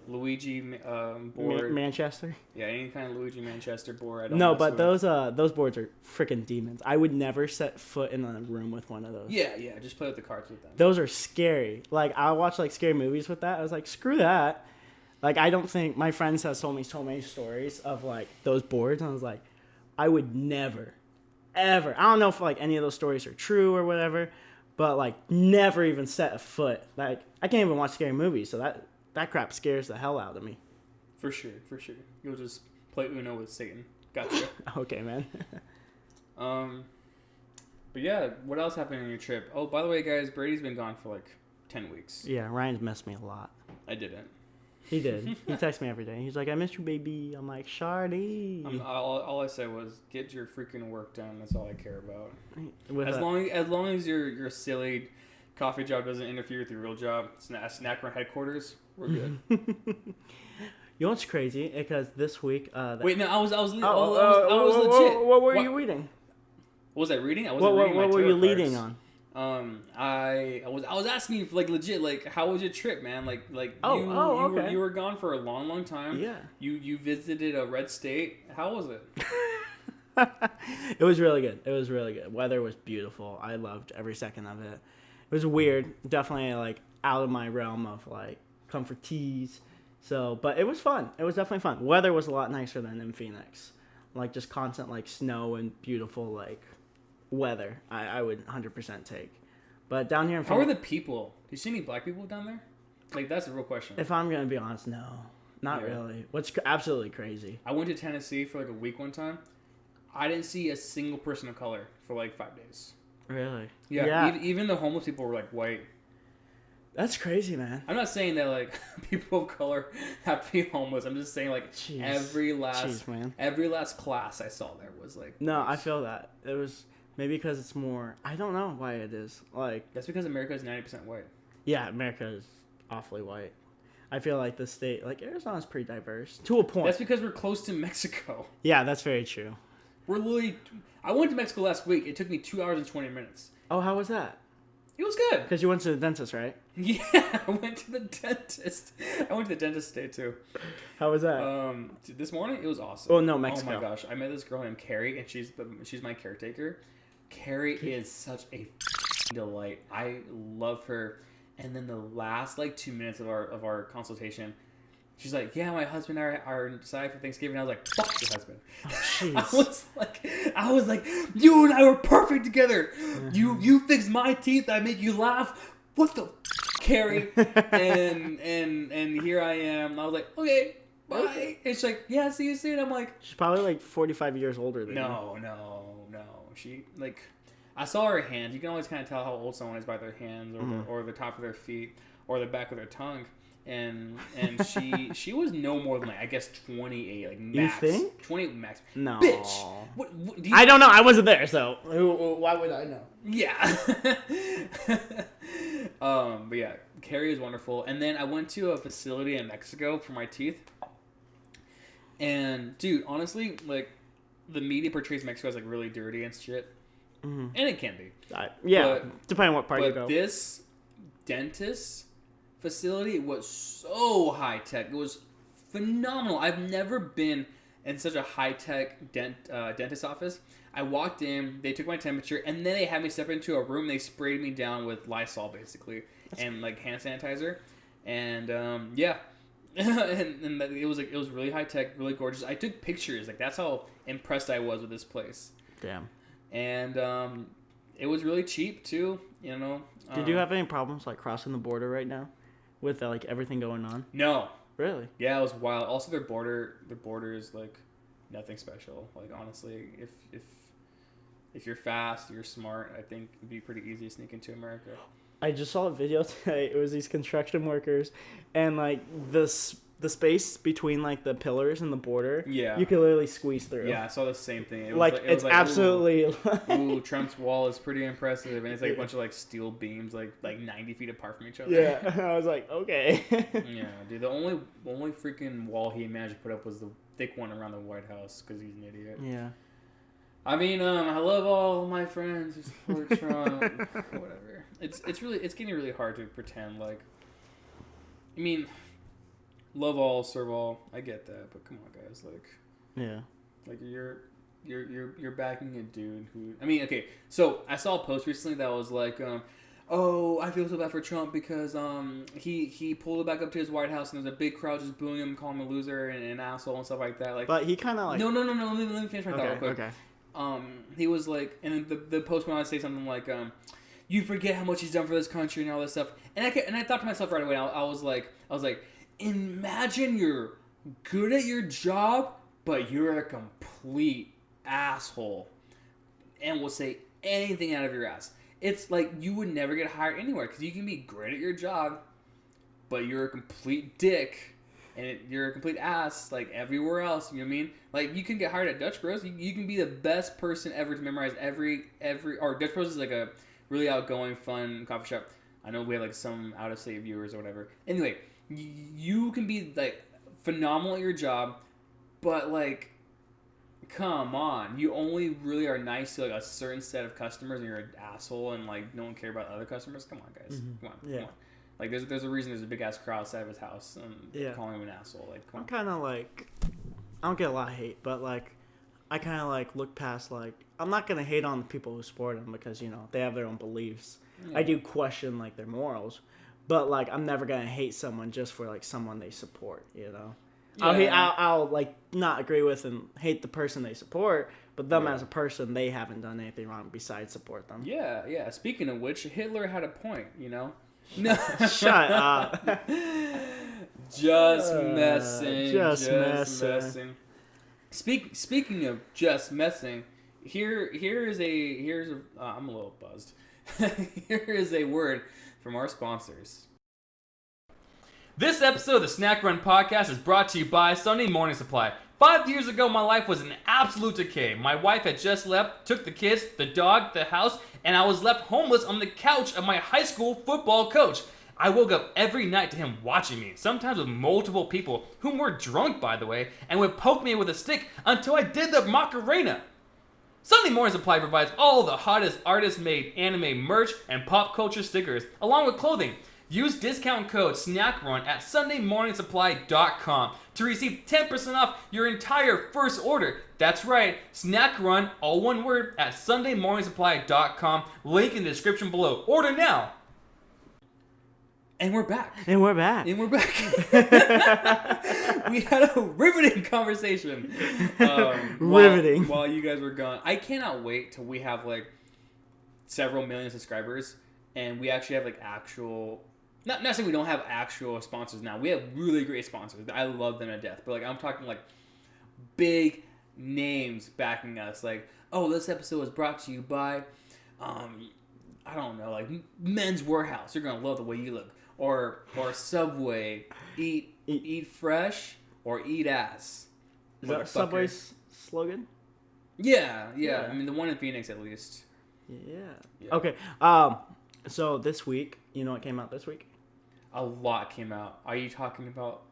Luigi board. Manchester? Yeah, any kind of Luigi Manchester board. I don't No, mess but with. those boards are freaking demons. I would never set foot in a room with one of those. Yeah, just play with the cards with them. Those are scary. Like I watch like scary movies with that. I was like, screw that. Like I don't think my friends has told me so many stories of like those boards, and I was like, I would never, ever. I don't know if like any of those stories are true or whatever, but like never even set a foot. Like I can't even watch scary movies, so that crap scares the hell out of me. For sure. You'll just play Uno with Satan. Gotcha. Okay, man. But yeah, what else happened on your trip? Oh, by the way, guys, Brady's been gone for like 10 weeks. Yeah, Ryan's missed me a lot. I didn't. He did. He texts me every day. He's like, I miss you, baby. I'm like, Shardy. All I said was, get your freaking work done. That's all I care about. As long as your silly coffee job doesn't interfere with your real job, snack room headquarters, we're good. You know what's crazy? Because this week... Wait, no, I was legit. What were you reading? What was I reading? I wasn't reading my tarot cards. What were you leading on? I was asking you, like, legit, like, how was your trip, man? Like okay. You were gone for a long time. Yeah. You visited a red state. How was it? It was really good. Weather was beautiful. I loved every second of it. It was weird. Definitely, like, out of my realm of, like, comfort teas. So, but it was fun. It was definitely fun. Weather was a lot nicer than in Phoenix. Like, just constant, like, snow and beautiful, like, weather. I would 100% take. But down here in Phoenix... How are the people? Do you see any black people down there? Like, that's a real question. If I'm going to be honest, no. Not really. What's absolutely crazy. I went to Tennessee for, like, a week one time. I didn't see a single person of color for, like, 5 days. Really? Yeah. Even the homeless people were, like, white. That's crazy, man. I'm not saying that like people of color have to be homeless. I'm just saying like every last class I saw there was like. No, I feel that it was maybe because it's more. I don't know why it is like. That's because America is 90% white. Yeah, America is awfully white. I feel like the state, like Arizona's pretty diverse to a point. That's because we're close to Mexico. Yeah, that's very true. We're literally. I went to Mexico last week. It took me 2 hours and 20 minutes. Oh, how was that? It was good. Because you went to the dentist, right? Yeah, I went to the dentist. I went to the dentist today, too. How was that? This morning, it was awesome. Oh, no, Mexico. Oh, my gosh. I met this girl named Carrie, and she's my caretaker. Carrie is such a delight. I love her. And then the last, 2 minutes of our consultation, she's like, yeah, my husband and I are decided for Thanksgiving. I was like, fuck your husband. Oh, jeez. I was like, you and I were perfect together. Mm-hmm. You fix my teeth. I make you laugh. What the Carrie? and here I am. I was like, okay, bye. Okay. And she's like, yeah, see you soon. I'm like, she's probably 45 years older than you. No. She I saw her hands. You can always kind of tell how old someone is by their hands, or the top of their feet, or the back of their tongue. And she was no more than like, I guess 28, like max. You think? 28 max. No. Bitch. What do you... I don't know. I wasn't there, so why would I know? Yeah. But yeah, Carrie is wonderful. And then I went to a facility in Mexico for my teeth. And dude, honestly, like the media portrays Mexico as like really dirty and shit. Mm-hmm. And it can be. Depending on what part you go. But this dentist facility was so high tech. It was phenomenal. I've never been in such a high tech dentist office. I walked in, they took my temperature, and then they had me step into a room. They sprayed me down with Lysol, basically, and like hand sanitizer, and yeah, and it was really high tech, really gorgeous. I took pictures. Like that's how impressed I was with this place. Damn. And it was really cheap too. You know. Did you have any problems like crossing the border right now, with like everything going on? No. Really? Yeah, it was wild. Also, their border is like nothing special. Like honestly, if you're fast, you're smart, I think it'd be pretty easy to sneak into America. I just saw a video today. It was these construction workers, and like the space between like the pillars and the border. Yeah. You could literally squeeze through. Yeah, I saw the same thing. It was it's absolutely. Ooh, Trump's wall is pretty impressive, and it's like a bunch of like steel beams, like 90 feet apart from each other. Yeah, I was like, okay. Yeah, dude. The only freaking wall he managed to put up was the thick one around the White House because he's an idiot. Yeah. I mean, I love all my friends who support Trump. Whatever. It's getting really hard to pretend like. I mean, love all, serve all. I get that, but come on, guys. Like, yeah, like you're backing a dude who. I mean, okay. So I saw a post recently that was like, oh, I feel so bad for Trump because he pulled it back up to his White House and there's a big crowd just booing him, calling him a loser and an asshole and stuff like that. Like, but he kind of like. No. Let me finish my thought real quick. Okay. He was like, and the post went on to say something like, you forget how much he's done for this country and all this stuff. And I thought to myself right away, I was like, imagine you're good at your job, but you're a complete asshole, and will say anything out of your ass. It's like you would never get hired anywhere because you can be great at your job, but you're a complete dick. And you're a complete ass, like, everywhere else, you know what I mean? Like, you can get hired at Dutch Bros. You can be the best person ever to memorize every... Or Dutch Bros is, like, a really outgoing, fun coffee shop. I know we have, like, some out-of-state viewers or whatever. Anyway, you can be, like, phenomenal at your job, but, like, come on. You only really are nice to, like, a certain set of customers, and you're an asshole, and, like, don't care about other customers? Come on, guys. Mm-hmm. Come on. Like, there's a reason there's a big-ass crowd outside of his house calling him an asshole. Like, come on. I'm kind of like... I don't get a lot of hate, but, like, I kind of, like, look past, like... I'm not going to hate on the people who support him because, you know, they have their own beliefs. Yeah. I do question, like, their morals. But, like, I'm never going to hate someone just for, like, someone they support, you know? Yeah. I'll, like, not agree with and hate the person they support, but them as a person, they haven't done anything wrong besides support them. Yeah. Speaking of which, Hitler had a point, you know? No. Shut up. Just messing. Speaking of just messing, here's a I'm a little buzzed. Here is a word from our sponsors. This episode of the Snack Run Podcast is brought to you by Sunday Morning Supply. 5 years ago, my life was in absolute decay. My wife had just left, took the kids, the dog, the house, and I was left homeless on the couch of my high school football coach. I woke up every night to him watching me, sometimes with multiple people, whom were drunk, by the way, and would poke me with a stick until I did the Macarena. Sunday Morning Supply provides all the hottest artist-made anime merch and pop culture stickers, along with clothing. Use discount code SNACKRUN at SundayMorningSupply.com to receive 10% off your entire first order. That's right, SNACKRUN, all one word, at SundayMorningSupply.com. Link in the description below. Order now! And we're back. We had a riveting conversation. Riveting. While you guys were gone. I cannot wait till we have, like, several million subscribers, and we actually have, like, actual... Not saying we don't have actual sponsors now. We have really great sponsors. I love them to death. But, like, I'm talking, like, big names backing us. Like, oh, this episode was brought to you by I don't know, like Men's Warehouse. You're gonna love the way you look, or Subway. Eat fresh or eat ass. Is that Subway's slogan? Yeah. I mean, the one in Phoenix at least. Yeah. Okay. So this week, you know what came out this week? A lot came out. Are you talking about?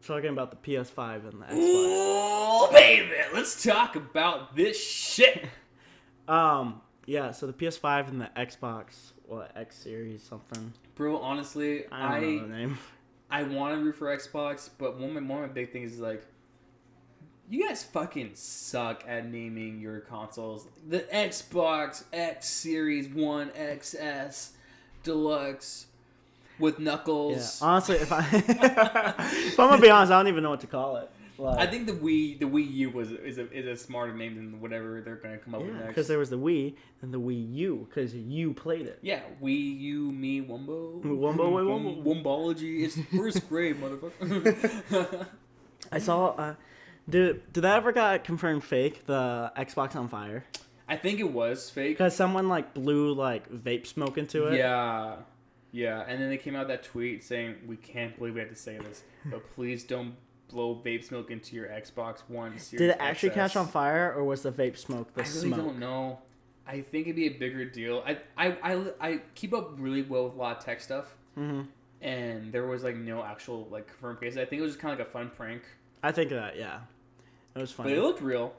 Talking about the PS5 and the Xbox. Oh, baby, let's talk about this shit. Yeah, so the PS5 and the Xbox, X Series something. Bro, honestly, I don't know the name. I want to root for Xbox, but one of my big things is like, you guys fucking suck at naming your consoles. The Xbox X Series 1 XS Deluxe with Knuckles. Yeah, honestly, if I'm gonna be honest, I don't even know what to call it. Like, I think the Wii U is a smarter name than whatever they're gonna come up with next. Because there was the Wii and the Wii U, because you played it. Yeah, Wii U, me, Wumbo. Wumbology. It's first grade, motherfucker. I saw. Did that ever got confirmed fake? The Xbox on fire. I think it was fake. Because someone like blew like vape smoke into it. Yeah, and then they came out that tweet saying, "We can't believe we have to say this, but please don't blow vape smoke into your Xbox One Series." Did it actually XS. catch on fire, or was the vape smoke the smoke? I really don't know. I think it'd be a bigger deal. I keep up really well with a lot of tech stuff, and there was like no actual like confirmed cases. I think it was just kind of like a fun prank. I think that it was funny. But it looked real.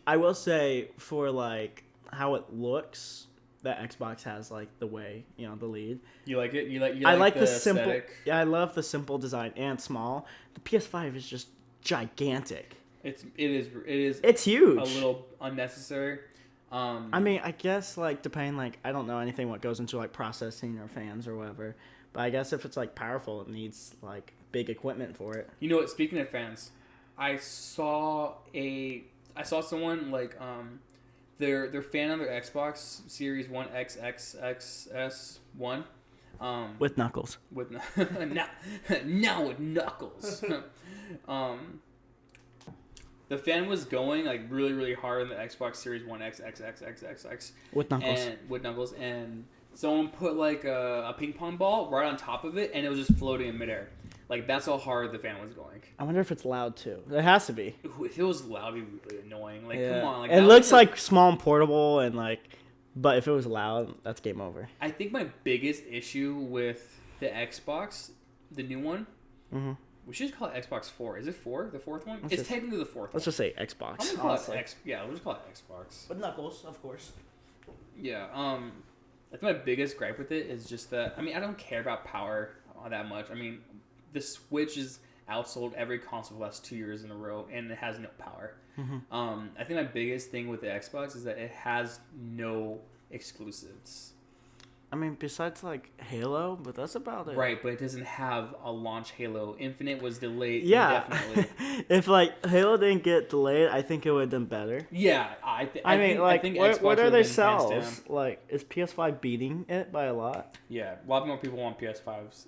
I will say for like how it looks, the Xbox has like the way, the lead. You like it? You like I like the aesthetic? simple. Yeah, I love the simple design and small. The PS5 is just gigantic. It is. It's huge. A little unnecessary. I mean, I guess like depending, like I don't know anything what goes into like processing or fans or whatever, but I guess if it's like powerful, it needs like big equipment for it. You know what? Speaking of fans, I saw someone like their fan on their Xbox Series 1 XXXS1 with Knuckles. With now with Knuckles. The fan was going like really really hard on the Xbox Series 1 XXXXX with Knuckles and someone put like a ping pong ball right on top of it and it was just floating in midair. Like that's how hard the fan was going. I wonder if it's loud too. It has to be. If it was loud, it'd be really annoying. Like come on, like it looks like small and portable and like, but if it was loud, that's game over. I think my biggest issue with the Xbox, the new one, we should just call it Xbox 4. Is it 4? The fourth one? It's technically the fourth. Let's just say Xbox. I'm gonna call it we'll just call it Xbox. With Knuckles, of course. Yeah. I think my biggest gripe with it is just that I don't care about power that much. I mean, the Switch is outsold every console the last 2 years in a row, and it has no power. I think my biggest thing with the Xbox is that it has no exclusives. I mean, besides like Halo, but that's about it. Right, but it doesn't have a launch Halo. Infinite was delayed indefinitely. If like Halo didn't get delayed, I think it would have done better. Yeah, I think Xbox what are their hands sales? down. Like, is PS5 beating it by a lot? Yeah, a lot more people want PS5s.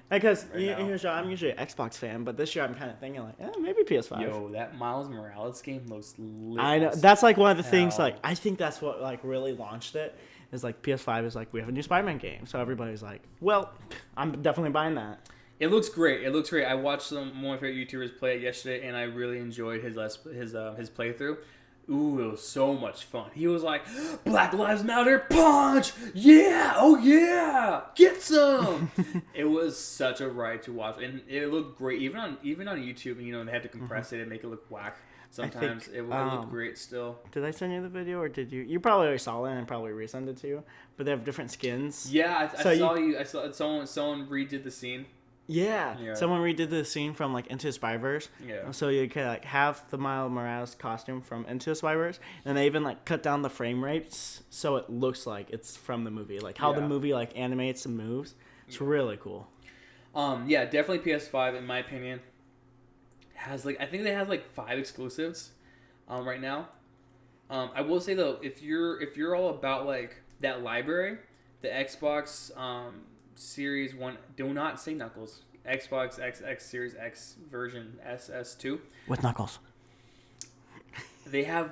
Because right I'm usually an Xbox fan, but this year I'm kind of thinking like, maybe PS5. Yo, that Miles Morales game looks lit. I know that's like one of the things. Like, I think that's what like really launched it. Is like PS5 is like we have a new Spider-Man game, so everybody's like, well, I'm definitely buying that. It looks great. I watched some of my favorite YouTubers play it yesterday, and I really enjoyed his playthrough. Ooh, it was so much fun. He was like, Black Lives Matter, punch! Yeah! Oh yeah! Get some! It was such a ride to watch, and it looked great. Even on YouTube, they had to compress it and make it look whack. Sometimes it looked great still. Did I send you the video, or did you? You probably already saw it and probably resend it to you. But they have different skins. Yeah, I saw someone redid the scene. Yeah, someone redid the scene from like Into the Spider-Verse. Yeah. So you can like have the Miles Morales costume from Into the Spider-Verse, and they even like cut down the frame rates so it looks like it's from the movie, like how the movie like animates and moves. It's really cool. Yeah, definitely PS5 in my opinion. I think they have like 5 exclusives right now. I will say though, if you're all about like that library, the Xbox Series 1, do not say Knuckles. Xbox XX Series X version SS2 with Knuckles. they have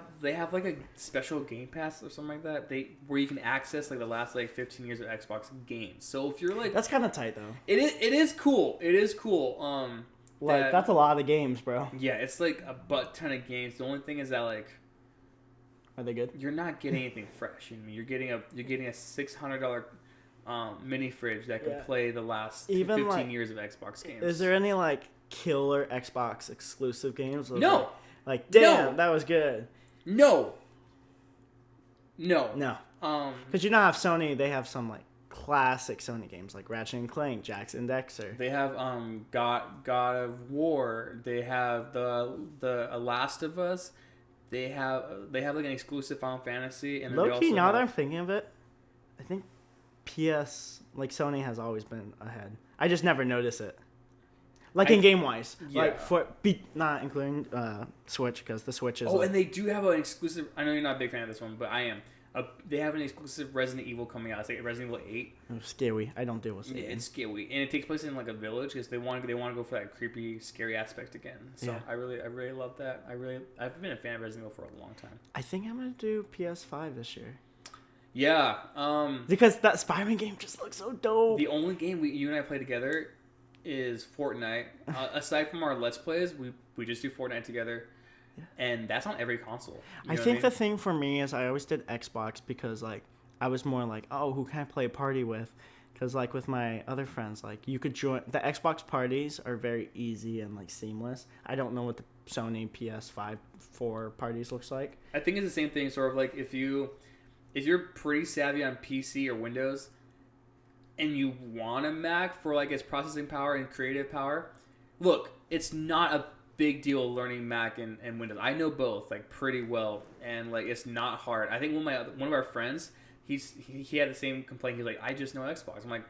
like a special Game Pass or something like that. Where you can access like the last like 15 years of Xbox games. So if you're like, That's kind of tight though. it is cool. It is cool. Like that's a lot of games, bro. Yeah, it's like a butt ton of games. The only thing is that like, are they good? you're not getting anything fresh. You know, you're getting a $600 mini fridge that can play the last 15 years of Xbox games. Is there any like killer Xbox exclusive games? No. Like damn, that was good. No. Because you know how Sony, they have some like classic Sony games like Ratchet and Clank, Jack's Indexer. They have God of War. They have the Last of Us. They have like an exclusive Final Fantasy. And low key, now that I'm thinking of it, I think Sony has always been ahead. I just never notice it. Like in game wise, like not including Switch, because the Switch is. Oh, and they do have an exclusive. I know you're not a big fan of this one, but I am. They have an exclusive Resident Evil coming out. It's like Resident Evil 8. Oh, scary. I don't deal with scary. Yeah, it's scary, and it takes place in like a village because they want to go for that creepy, scary aspect again. So I really love that. I've been a fan of Resident Evil for a long time. I think I'm gonna do PS5 this year. Yeah. Because that Spider-Man game just looks so dope. The only game you and I play together is Fortnite. Aside from our Let's Plays, we just do Fortnite together. Yeah. And that's on every console. I think the thing for me is I always did Xbox because like I was more like, oh, who can I play a party with? Because like with my other friends, like you could join the Xbox parties are very easy and like seamless. I don't know what the Sony PS5 4 parties looks like. I think it's the same thing. Sort of like if you're pretty savvy on PC or Windows, and you want a Mac for like its processing power and creative power, look, it's not a big deal learning Mac and Windows. I know both like pretty well, and like it's not hard. I think one of our friends, he had the same complaint. He's like, I just know Xbox. I'm like,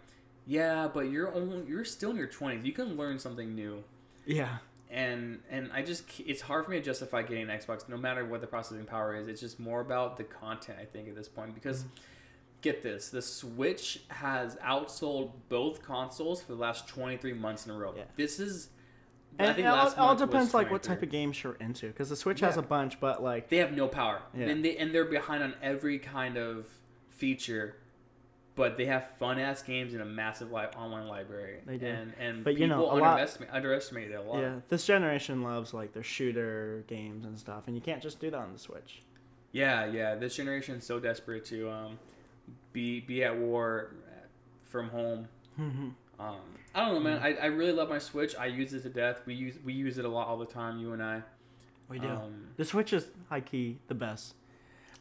yeah, but you're still in your 20s. You can learn something new. Yeah. And it's hard for me to justify getting an Xbox no matter what the processing power is. It's just more about the content, I think, at this point, because get this, the Switch has outsold both consoles for the last 23 months in a row. Yeah. This is, and I think it all depends like what type of games you're into, because the Switch has a bunch, but like they have no power, and they're behind on every kind of feature, but they have fun ass games in a massive online library. They do, and but people underestimate it a lot. Yeah, this generation loves like their shooter games and stuff, and you can't just do that on the Switch. Yeah, this generation is so desperate to be at war from home. I don't know, man. I really love my Switch. I use it to death. We use it a lot all the time, you and I. We do. The Switch is high key the best,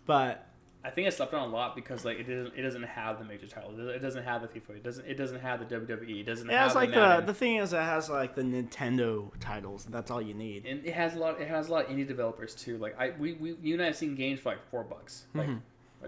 but I think I slept on a lot because like it doesn't have the major titles. It doesn't have the FIFA. It doesn't have the WWE. It doesn't. It has like the thing is it has like the Nintendo titles. That's all you need. And it has a lot. It has a lot of indie developers too. Like you and I have seen games for like $4, like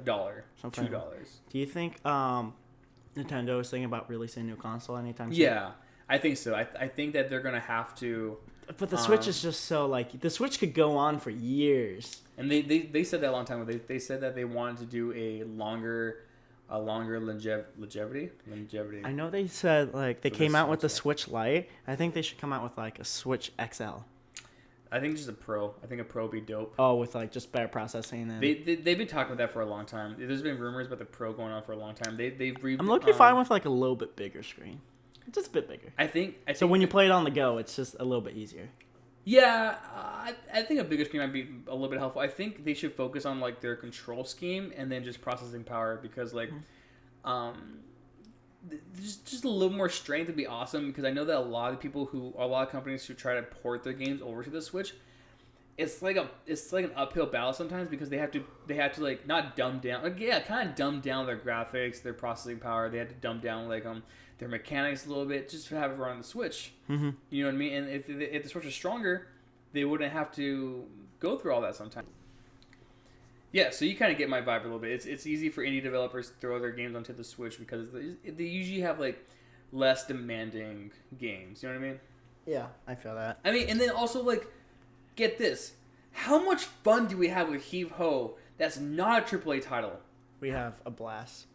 $1, $2. Do you think Nintendo is thinking about releasing a new console anytime soon? Yeah, I think so. I think that they're gonna have to. But the Switch is just so like the Switch could go on for years. And they said that a long time ago. They said that they wanted to do a longer longevity. I know they said like they came out with the Switch Lite. I think they should come out with like a Switch XL. I think just a Pro. I think a Pro would be dope. Oh, with like just better processing. And they've been talking about that for a long time. There's been rumors about the Pro going on for a long time. I'm looking fine with like a little bit bigger screen. Just a bit bigger. I think so when you play it on the go, it's just a little bit easier. Yeah, I think a bigger screen might be a little bit helpful. I think they should focus on like their control scheme and then just processing power, because like, just a little more strength would be awesome. Because I know that a lot of companies who try to port their games over to the Switch, it's like an uphill battle sometimes, because they have to like not dumb down, like kind of dumb down their graphics, their processing power. They had to dumb down like their mechanics a little bit just to have it run on the Switch. Mm-hmm. You know what I mean? And if the Switch was stronger, they wouldn't have to go through all that sometimes. Yeah, so you kind of get my vibe a little bit. It's easy for indie developers to throw their games onto the Switch because they usually have like less demanding games. You know what I mean? Yeah, I feel that. I mean, and then also like, get this: how much fun do we have with Heave Ho? That's not a AAA title. We have a blast.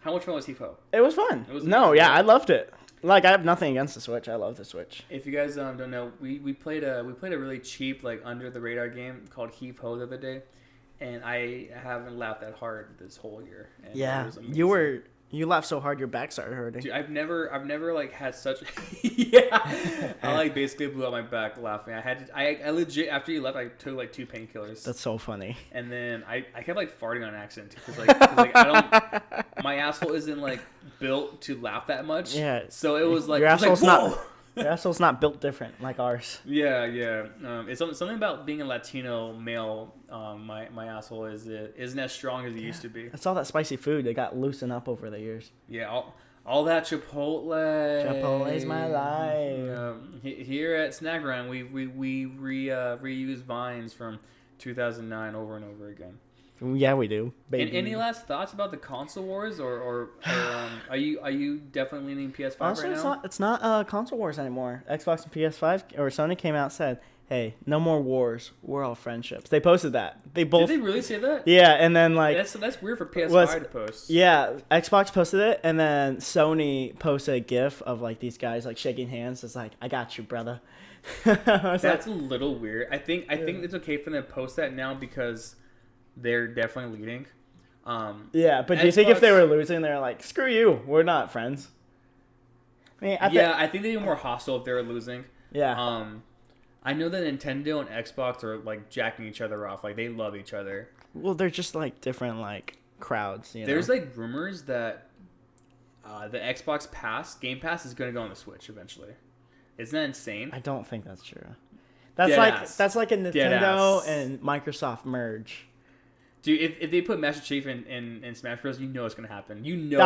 How much fun was Heave Ho? It was fun. I loved it. Like, I have nothing against the Switch. I love the Switch. If you guys don't know, we played a really cheap like under the radar game called Heave Ho the other day, and I haven't laughed that hard this whole year. And Yeah, it was amazing. you laughed so hard your back started hurting. Dude, I've never like had such. Yeah, I like basically blew out my back laughing. I legit after you left, I took like 2 painkillers. That's so funny. And then I kept like farting on accident because like I don't, my asshole isn't like built to laugh that much. Yeah. So it was like Your asshole's whoa! not. Your asshole's not built different like ours. Yeah. It's something about being a Latino male. My asshole isn't as strong as it used to be. It's all that spicy food. It got loosened up over the years. Yeah. All that Chipotle. Chipotle's my life. Here at Snack Run, we reuse vines from 2009 over and over again. Yeah, we do. And any last thoughts about the console wars, or are you definitely leaning PS5 Honestly, right now? it's not console wars anymore. Xbox and PS5 or Sony came out and said, "Hey, no more wars. We're all friendships." They posted that. They both. Did they really say that? Yeah, and then like That's weird for PS5 to post. yeah, Xbox posted it, and then Sony posted a GIF of like these guys like shaking hands. It's like, "I got you, brother." That's a little weird. I think it's okay for them to post that now because they're definitely leading. Yeah, but do you think if they were losing, they're like, "Screw you, we're not friends"? I mean, I think they'd be more hostile if they were losing. Yeah. I know that Nintendo and Xbox are like jacking each other off. Like they love each other. Well, they're just like different like crowds. You know? There's like rumors that the Xbox Game Pass is going to go on the Switch eventually. Isn't that insane? I don't think that's true. That's Deadass. that's like a Nintendo Deadass. and Microsoft merge. Dude, if they put Master Chief in Smash Bros, you know it's gonna happen. You know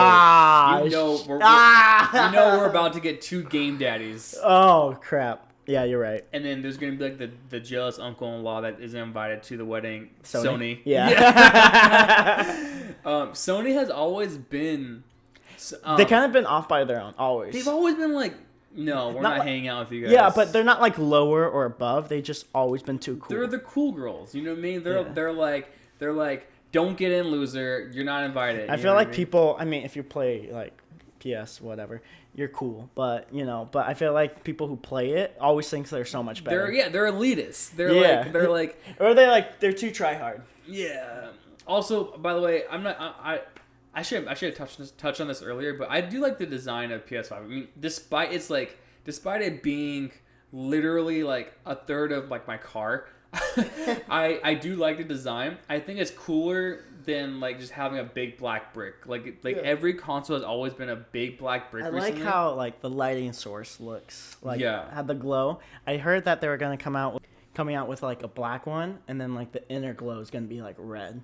we're about to get 2 game daddies. Oh crap! Yeah, you're right. And then there's gonna be like the jealous uncle-in-law that isn't invited to the wedding. Sony. Yeah. Sony has always been. They kind of been off by their own. Always. They've always been like, no, we're not hanging out with you guys. Yeah, but they're not like lower or above. They just always been too cool. They're the cool girls. You know what I mean? They're like, don't get in, loser. You're not invited. I feel like people. I mean, if you play like PS whatever, you're cool. But I feel like people who play it always think they're so much better. They're elitists. They're like, or they're too try hard. Yeah. Also, by the way, I should have touched on this earlier, but I do like the design of PS5. I mean, despite it being literally like a third of like my car, I do like the design. I think it's cooler than like just having a big black brick. Every console has always been a big black brick. I like how like the lighting source looks. Like Yeah. had the glow. I heard that they were gonna coming out with like a black one, and then like the inner glow is gonna be like red.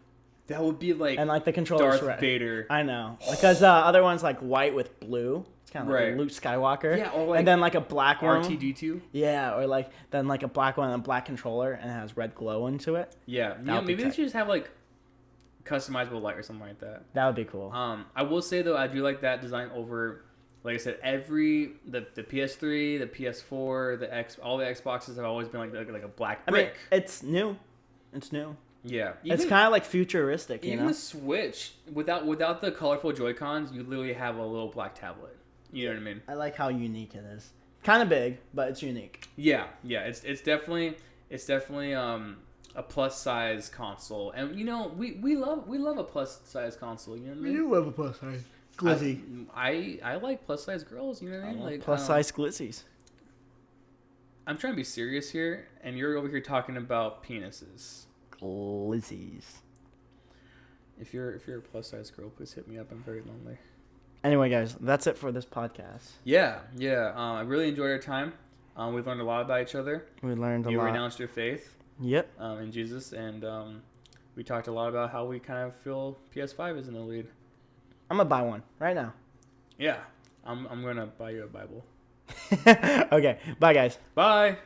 That would be like, And like the controller's Darth red. Vader. I know, because the other one's like white with blue. It's kind of like Right. Luke Skywalker. Yeah, or like and then like a black one. R2-D2. Yeah, or like then like a black one and a black controller, and it has red glow into it. Yeah, maybe they should just have like customizable light or something like that. That would be cool. I will say though, I do like that design over, like I said, the PS3, the PS4, all the Xboxes have always been like a black I mean, brick. it's new. It's new. Yeah, It's kind of like futuristic, you even know. the Switch without the colorful Joy-Cons, you literally have a little black tablet. You know what I mean? I like how unique it is. Kind of big, but it's unique. Yeah. It's definitely a plus size console, and we love a plus size console. You know what I mean? love a plus size glizzy. I like plus size girls. You know what I mean? Like Plus size glizzies. I'm trying to be serious here, and you're over here talking about penises. Glizzies. If you're a plus size girl, please hit me up. I'm very lonely. Anyway, guys, that's it for this podcast. Yeah. I really enjoyed our time. We learned a lot about each other. We learned a You lot. renounced your faith. Yep. In Jesus, and we talked a lot about how we kind of feel PS5 is in the lead. I'm gonna buy one right now. Yeah, I'm gonna buy you a Bible. Okay. Bye, guys. Bye.